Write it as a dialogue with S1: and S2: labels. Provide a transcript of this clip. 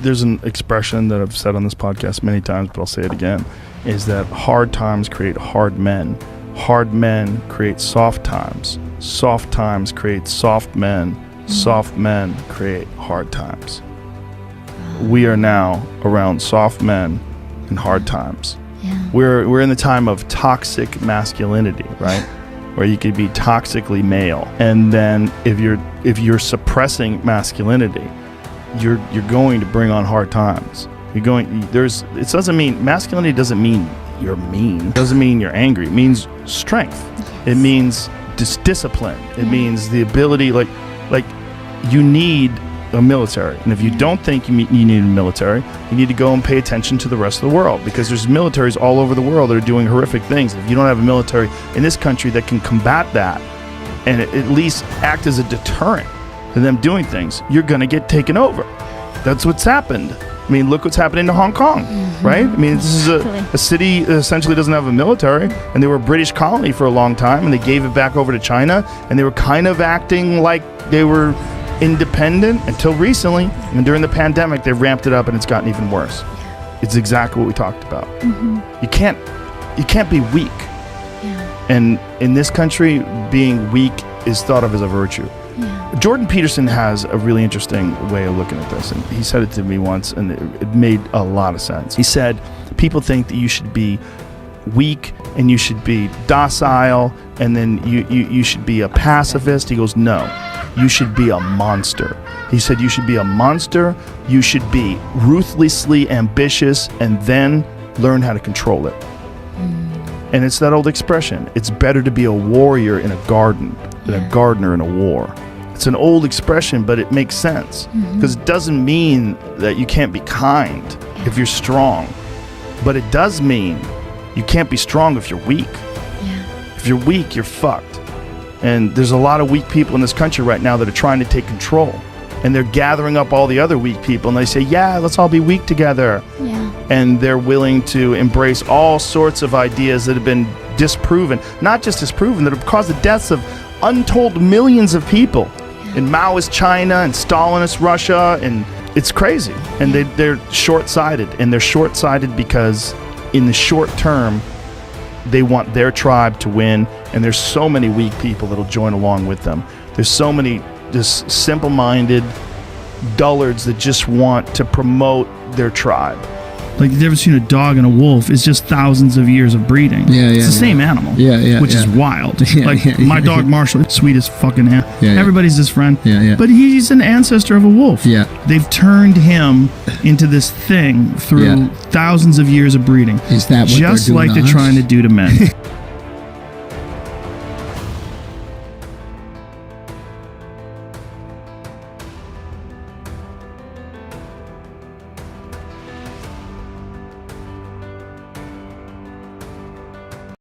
S1: There's an expression that I've said on this podcast many times, but I'll say it again, is that hard times create hard men. Hard men create soft times. Soft times create soft men. Soft men create hard times. We are now around soft men and hard times.
S2: Yeah.
S1: We're in the time of toxic masculinity, right? Where you could be toxically male, and then if you're suppressing masculinity, you're going to bring on hard times. It doesn't mean masculinity doesn't mean you're mean. It doesn't mean you're angry. It means strength.
S2: Yes.
S1: It means discipline. It means the ability, like you need a military, and if you don't think you need a military, you need to go and pay attention to the rest of the world, because there's militaries all over the world that are doing horrific things. If you don't have a military in this country that can combat that and at least act as a deterrent to them doing things, you're going to get taken over. That's what's happened. I mean, look what's happening to Hong Kong, right? I mean, this is a city that essentially doesn't have a military, and they were a British colony for a long time, and they gave it back over to China, and they were kind of acting like they were independent until recently, and during the pandemic they ramped it up, and it's gotten even worse. It's exactly what we talked about. You can't be weak, and in this country being weak is thought of as a virtue. Jordan Peterson has a really interesting way of looking at this, and he said it to me once, and it made a lot of sense. He said people think that you should be weak and you should be docile, and then you should be a pacifist. He goes, no, you should be a monster. He said you should be a monster, you should be ruthlessly ambitious, and then learn how to control it. And it's that old expression, it's better to be a warrior in a garden than a gardener in a war. It's an old expression, but it makes sense, because it doesn't mean that you can't be kind if you're strong, but it does mean you can't be strong if you're weak. If you're weak, you're fucked. And there's a lot of weak people in this country right now that are trying to take control, and they're gathering up all the other weak people, and they say, yeah, let's all be weak together. And they're willing to embrace all sorts of ideas that have been disproven, not just disproven, that have caused the deaths of untold millions of people in Maoist China and Stalinist Russia, and it's crazy. And they're short-sighted, and they're short-sighted because in the short term they want their tribe to win, and there's so many weak people that'll join along with them. There's so many just simple-minded dullards that just want to promote their tribe. Like, you've ever seen a dog and a wolf? It's just thousands of years of breeding. It's the same animal. Which is wild. My dog Marshall, sweet as fucking hell. Everybody's his friend. But he's an ancestor of a wolf. They've turned him into this thing through thousands of years of breeding.
S3: Is that what
S1: just
S3: they're doing
S1: like they're trying to do to men.